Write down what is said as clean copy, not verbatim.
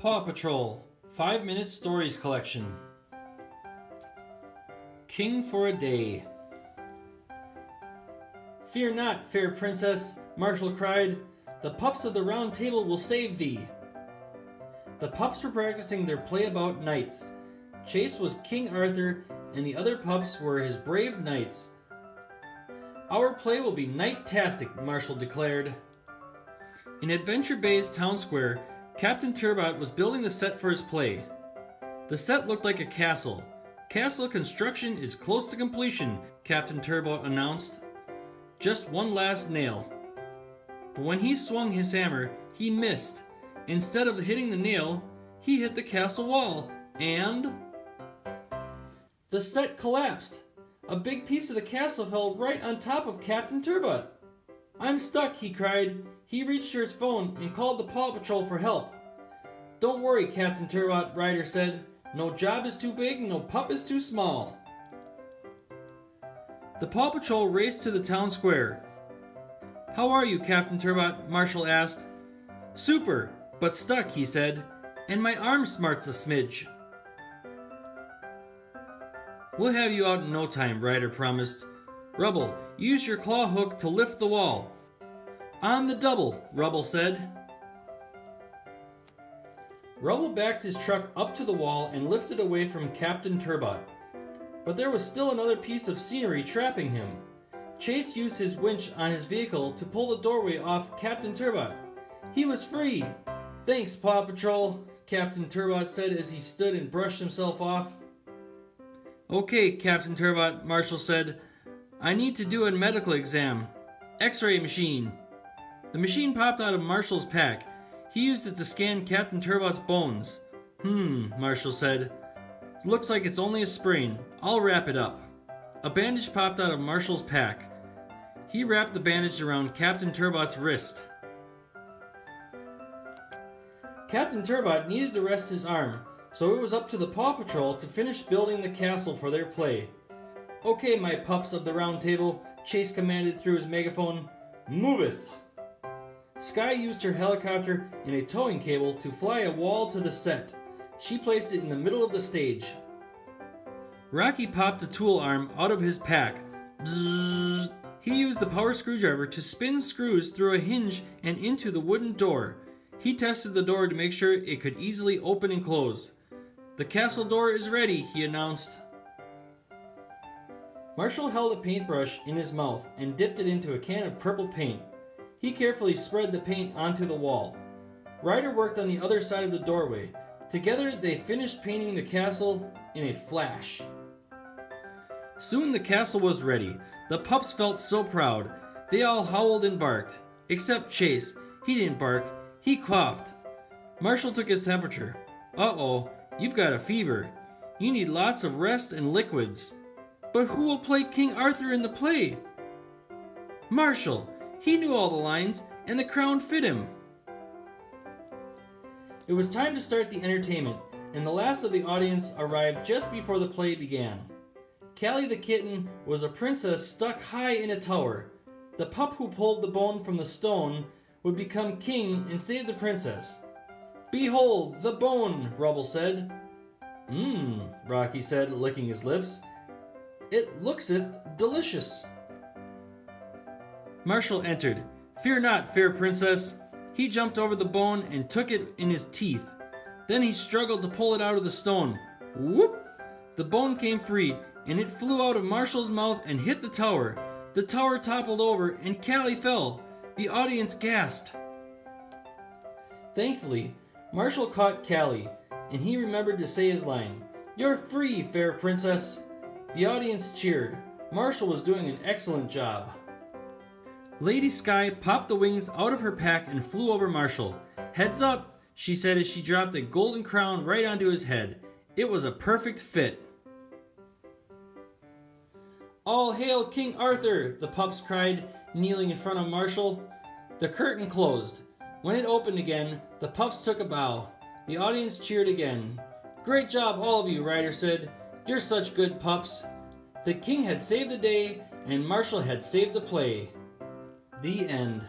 Paw Patrol 5-Minute Stories Collection. King for a Day. "Fear not, fair princess," Marshall cried. "The pups of the round table will save thee." The pups were practicing their play about knights. Chase was King Arthur, and the other pups were his brave knights. "Our play will be knight-tastic," Marshall declared. In Adventure Bay's town square, Cap'n Turbot was building the set for his play. The set looked like a castle. "Castle construction is close to completion," Cap'n Turbot announced. "Just one last nail." But when he swung his hammer, he missed. Instead of hitting the nail, he hit the castle wall, and the set collapsed. A big piece of the castle fell right on top of Cap'n Turbot. "I'm stuck," he cried. He reached for his phone and called the Paw Patrol for help. "Don't worry, Cap'n Turbot," Ryder said. "No job is too big, no pup is too small." The Paw Patrol raced to the town square. "How are you, Cap'n Turbot?" Marshall asked. "Super, but stuck," he said. "And my arm smarts a smidge." "We'll have you out in no time," Ryder promised. "Rubble, use your claw hook to lift the wall." "On the double," Rubble said. Rubble backed his truck up to the wall and lifted away from Cap'n Turbot. But there was still another piece of scenery trapping him. Chase used his winch on his vehicle to pull the doorway off Cap'n Turbot. He was free. "Thanks, Paw Patrol," Cap'n Turbot said as he stood and brushed himself off. "Okay, Cap'n Turbot," Marshall said. "I need to do a medical exam. X-ray machine." The machine popped out of Marshall's pack. He used it to scan Cap'n Turbot's bones. Marshall said. "Looks like it's only a sprain. I'll wrap it up." A bandage popped out of Marshall's pack. He wrapped the bandage around Cap'n Turbot's wrist. Cap'n Turbot needed to rest his arm, so it was up to the Paw Patrol to finish building the castle for their play. "Okay, my pups of the round table," Chase commanded through his megaphone. "Moveth!" Sky used her helicopter and a towing cable to fly a wall to the set. She placed it in the middle of the stage. Rocky popped a tool arm out of his pack. Bzzz. He used the power screwdriver to spin screws through a hinge and into the wooden door. He tested the door to make sure it could easily open and close. "The castle door is ready," he announced. Marshall held a paintbrush in his mouth and dipped it into a can of purple paint. He carefully spread the paint onto the wall. Ryder worked on the other side of the doorway. Together they finished painting the castle in a flash. Soon the castle was ready. The pups felt so proud. They all howled and barked. Except Chase. He didn't bark. He coughed. Marshall took his temperature. "Uh-oh, you've got a fever. You need lots of rest and liquids." "But who will play King Arthur in the play?" "Marshall. He knew all the lines, and the crown fit him." It was time to start the entertainment, and the last of the audience arrived just before the play began. Callie the kitten was a princess stuck high in a tower. The pup who pulled the bone from the stone would become king and save the princess. "Behold, the bone," Rubble said. Rocky said, licking his lips. "It lookseth delicious." Marshall entered. "Fear not, fair princess." He jumped over the bone and took it in his teeth. Then he struggled to pull it out of the stone. Whoop! The bone came free, and it flew out of Marshall's mouth and hit the tower. The tower toppled over, and Callie fell. The audience gasped. Thankfully, Marshall caught Callie, and he remembered to say his line. "You're free, fair princess." The audience cheered. Marshall was doing an excellent job. Lady Sky popped the wings out of her pack and flew over Marshall. "Heads up," she said as she dropped a golden crown right onto his head. It was a perfect fit. "All hail King Arthur," the pups cried, kneeling in front of Marshall. The curtain closed. When it opened again, the pups took a bow. The audience cheered again. "Great job, all of you," Ryder said. "You're such good pups." The king had saved the day, and Marshall had saved the play. The end.